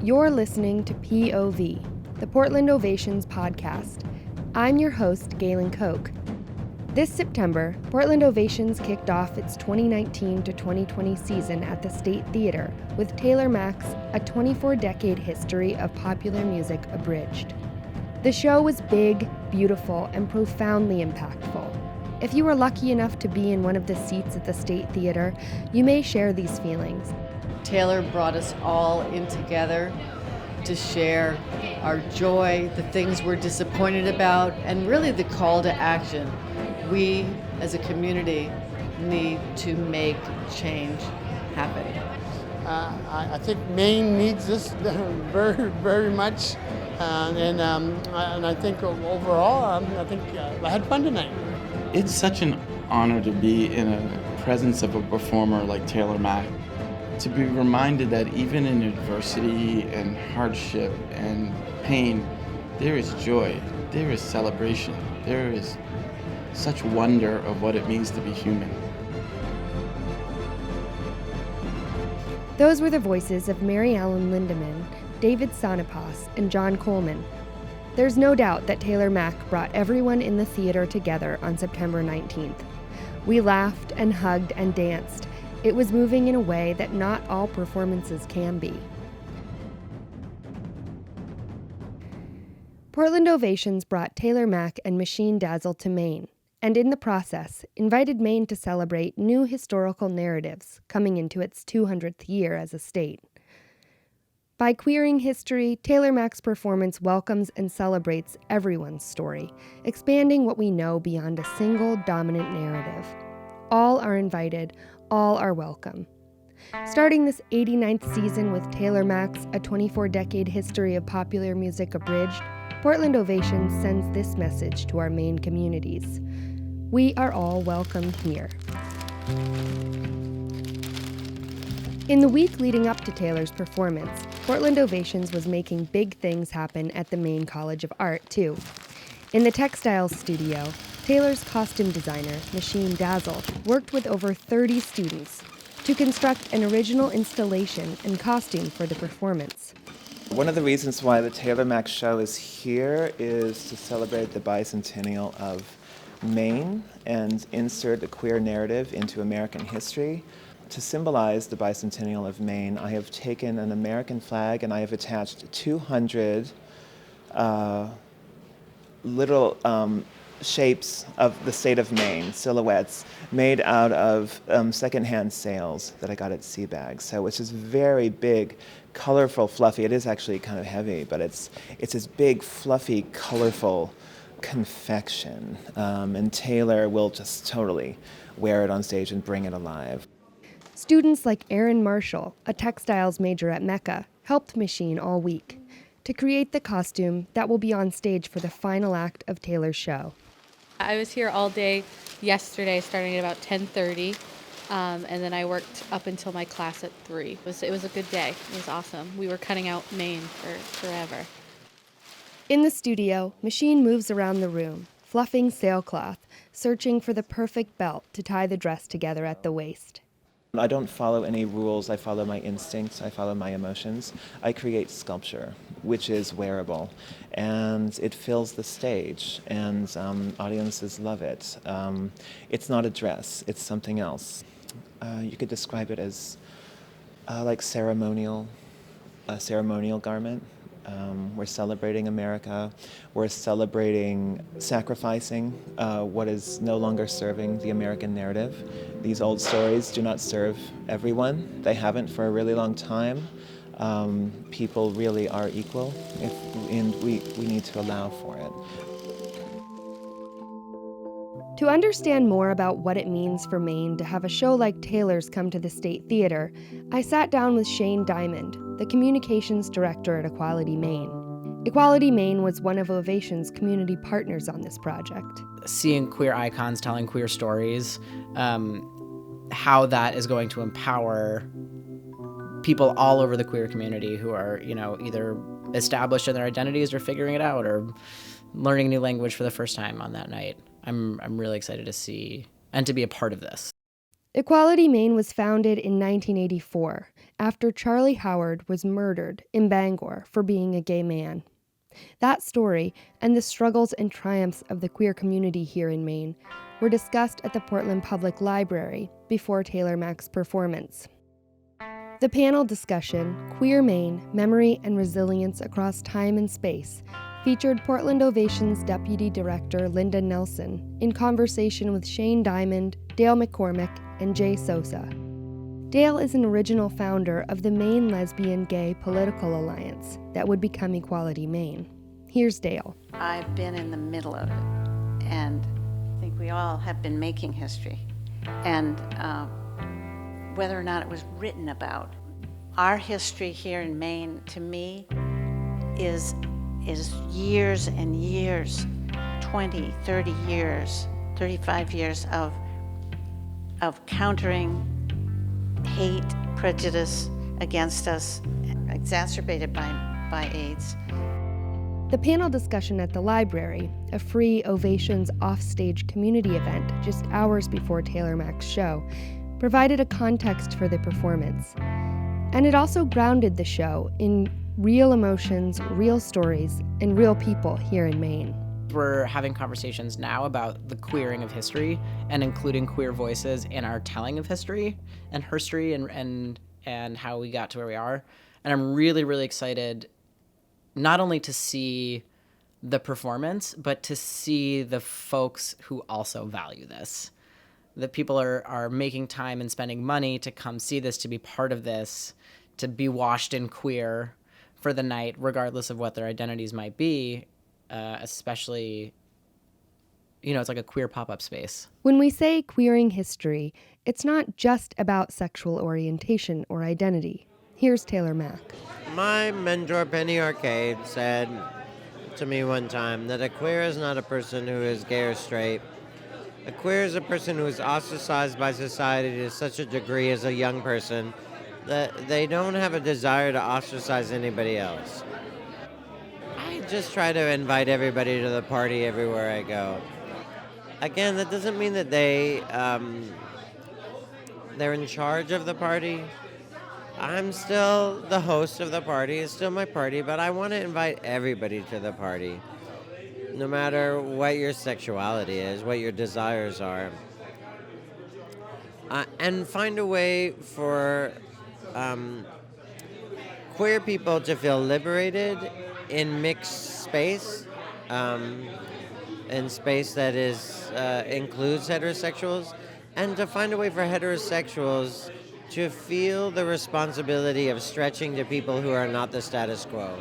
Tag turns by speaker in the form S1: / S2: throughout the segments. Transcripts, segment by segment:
S1: You're listening to POV, the Portland Ovations podcast. I'm your host, Galen Koch. This September, Portland Ovations kicked off its 2019 to 2020 season at the State Theater with Taylor Mack's A 24-Decade History of Popular Music Abridged. The show was big, beautiful, and profoundly impactful. If you were lucky enough to be in one of the seats at the State Theater, you may share these feelings.
S2: Taylor brought us all in together to share our joy, the things we're disappointed about, and really the call to action. We, as a community, need to make change happen.
S3: I think Maine needs this very, very much, and I think overall, I had fun tonight.
S4: It's such an honor to be in a presence of a performer like Taylor Mack. To be reminded that even in adversity and hardship and pain, there is joy, there is celebration, there is such wonder of what it means to be human.
S1: Those were the voices of Mary Ellen Lindemann, David Sanapas, and John Coleman. There's no doubt that Taylor Mack brought everyone in the theater together on September 19th. We laughed and hugged and danced. It was moving in a way that not all performances can be. Portland Ovations brought Taylor Mack and Machine Dazzle to Maine, and in the process, invited Maine to celebrate new historical narratives coming into its 200th year as a state. By queering history, Taylor Mack's performance welcomes and celebrates everyone's story, expanding what we know beyond a single dominant narrative. All are invited, all are welcome. Starting this 89th season with Taylor Mack's A 24-Decade History of Popular Music Abridged, Portland Ovations sends this message to our Maine communities. We are all welcome here. In the week leading up to Taylor's performance, Portland Ovations was making big things happen at the Maine College of Art, too. In the textiles studio, Taylor's costume designer, Machine Dazzle, worked with over 30 students to construct an original installation and costume for the performance.
S5: One of the reasons why the Taylor Mack show is here is to celebrate the bicentennial of Maine and insert a queer narrative into American history. To symbolize the bicentennial of Maine, I have taken an American flag and I have attached 200 little shapes of the state of Maine, silhouettes, made out of secondhand sails that I got at Seabags. So it's just very big, colorful, fluffy. It is actually kind of heavy, but it's this big, fluffy, colorful confection. And Taylor will just totally wear it on stage and bring it alive.
S1: Students like Erin Marshall, a textiles major at Mecca, helped Machine all week to create the costume that will be on stage for the final act of Taylor's show.
S6: I was here all day yesterday, starting at about 10:30, and then I worked up until my class at 3. It was a good day. It was awesome. We were cutting out Maine for forever.
S1: In the studio, Machine moves around the room, fluffing sailcloth, searching for the perfect belt to tie the dress together at the waist.
S5: I don't follow any rules. I follow my instincts. I follow my emotions. I create sculpture, which is wearable, and it fills the stage, and audiences love it. It's not a dress. It's something else. You could describe it as like a ceremonial garment. We're celebrating America. We're celebrating sacrificing what is no longer serving the American narrative. These old stories do not serve everyone. They haven't for a really long time. People really are equal, and we need to allow for it.
S1: To understand more about what it means for Maine to have a show like Taylor's come to the State Theater, I sat down with Shane Diamond, the communications director at Equality Maine. Equality Maine was one of Ovations' community partners on this project.
S7: Seeing queer icons telling queer stories, how that is going to empower people all over the queer community who are, either established in their identities or figuring it out or learning a new language for the first time on that night. I'm really excited to see and to be a part of this.
S1: Equality Maine was founded in 1984 after Charlie Howard was murdered in Bangor for being a gay man. That story and the struggles and triumphs of the queer community here in Maine were discussed at the Portland Public Library before Taylor Mack's performance. The panel discussion, Queer Maine, Memory and Resilience Across Time and Space, featured Portland Ovations Deputy Director Linda Nelson in conversation with Shane Diamond, Dale McCormick, and Jay Sosa. Dale is an original founder of the Maine Lesbian Gay Political Alliance that would become Equality Maine. Here's Dale.
S8: I've been in the middle of it, and I think we all have been making history. And whether or not it was written about, our history here in Maine, to me, is years and years, 20, 30 years, 35 years of countering hate, prejudice against us, exacerbated by AIDS.
S1: The panel discussion at the library, a free Ovations offstage community event just hours before Taylor Mack's show, provided a context for the performance. And it also grounded the show in real emotions, real stories, and real people here in Maine.
S7: We're having conversations now about the queering of history and including queer voices in our telling of history and herstory and how we got to where we are. And I'm really, really excited not only to see the performance, but to see the folks who also value this. That people are making time and spending money to come see this, to be part of this, to be washed in queer for the night, regardless of what their identities might be, especially, it's like a queer pop-up space.
S1: When we say queering history, it's not just about sexual orientation or identity. Here's Taylor Mack.
S9: My mentor, Penny Arcade, said to me one time that a queer is not a person who is gay or straight. A queer is a person who is ostracized by society to such a degree as a young person that they don't have a desire to ostracize anybody else. I just try to invite everybody to the party everywhere I go. Again, that doesn't mean that they're in charge of the party. I'm still the host of the party. It's still my party, but I want to invite everybody to the party, no matter what your sexuality is, what your desires are, and find a way for queer people to feel liberated in mixed space, in space that includes heterosexuals, and to find a way for heterosexuals to feel the responsibility of stretching to people who are not the status quo.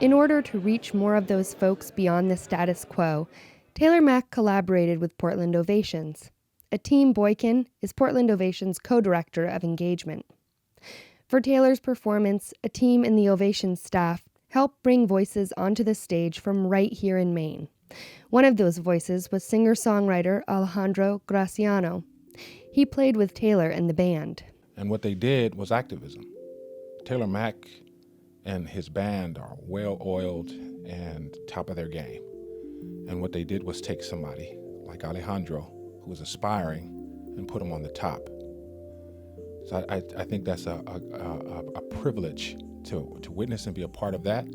S1: In order to reach more of those folks beyond the status quo, Taylor Mack collaborated with Portland Ovations. Ateem Boykin is Portland Ovations co-director of engagement. For Taylor's performance, Ateem and the Ovations staff helped bring voices onto the stage from right here in Maine. One of those voices was singer-songwriter Alejandro Graciano. He played with Taylor and the band.
S10: And what they did was activism. Taylor Mack and his band are well-oiled and top of their game. And what they did was take somebody like Alejandro, who was aspiring, and put him on the top. So I think that's a privilege to witness and be a part of that,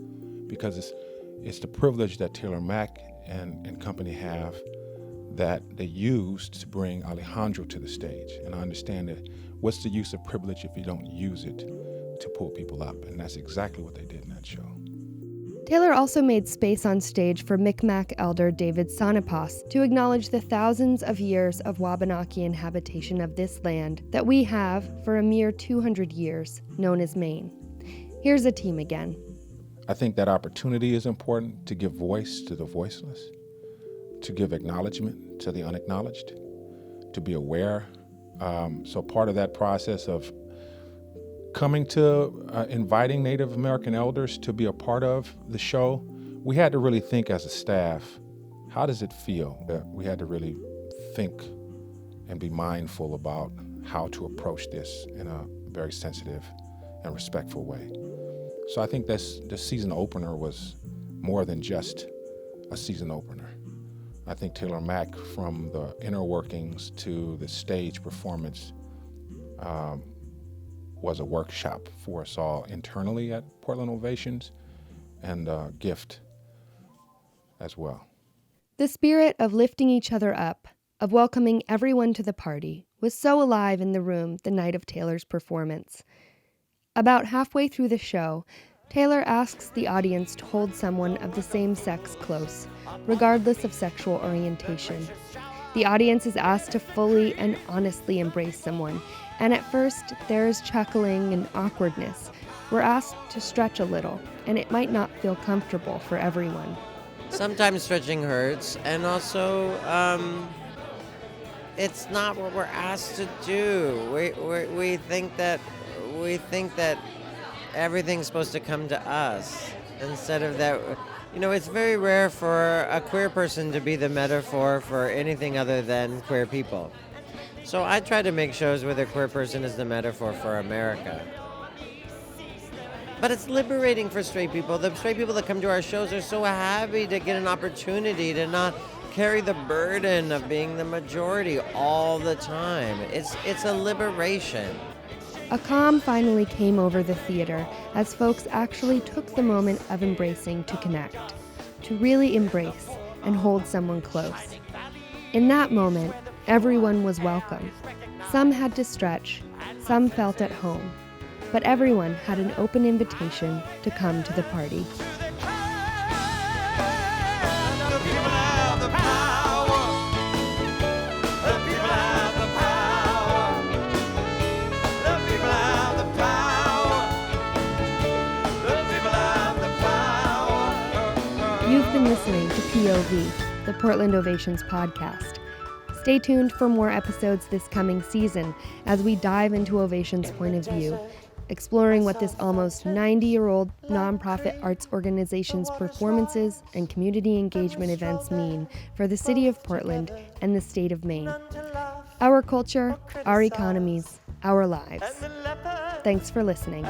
S10: because it's the privilege that Taylor Mack and company have that they used to bring Alejandro to the stage. And I understand that what's the use of privilege if you don't use it to pull people up? And that's exactly what they did in that show.
S1: Taylor also made space on stage for Micmac elder David Sanapas to acknowledge the thousands of years of Wabanaki habitation of this land that we have for a mere 200 years, known as Maine. Here's Ateem again.
S10: I think that opportunity is important, to give voice to the voiceless, to give acknowledgement to the unacknowledged, to be aware. So part of that process of coming to inviting Native American elders to be a part of the show, we had to really think as a staff, how does it feel? We had to really think and be mindful about how to approach this in a very sensitive and respectful way. So I think this season opener was more than just a season opener. I think Taylor Mack, from the inner workings to the stage performance, was a workshop for us all internally at Portland Ovations, and a gift as well.
S1: The spirit of lifting each other up, of welcoming everyone to the party, was so alive in the room the night of Taylor's performance. About halfway through the show, Taylor asks the audience to hold someone of the same sex close, regardless of sexual orientation. The audience is asked to fully and honestly embrace someone, and at first there is chuckling and awkwardness. We're asked to stretch a little, and it might not feel comfortable for everyone.
S9: Sometimes stretching hurts, and also it's not what we're asked to do. We think that everything's supposed to come to us instead of that. You know, it's very rare for a queer person to be the metaphor for anything other than queer people. So I try to make shows where the queer person is the metaphor for America. But it's liberating for straight people. The straight people that come to our shows are so happy to get an opportunity to not carry the burden of being the majority all the time. It's a liberation.
S1: A calm finally came over the theater as folks actually took the moment of embracing to connect, to really embrace and hold someone close. In that moment, everyone was welcome. Some had to stretch, some felt at home, but everyone had an open invitation to come to the party. You've been listening to POV, the Portland Ovations podcast. Stay tuned for more episodes this coming season as we dive into Ovations' point of view, exploring what this almost 90-year-old nonprofit arts organization's performances and community engagement events mean for the city of Portland and the state of Maine. Our culture, our economies, our lives. Thanks for listening.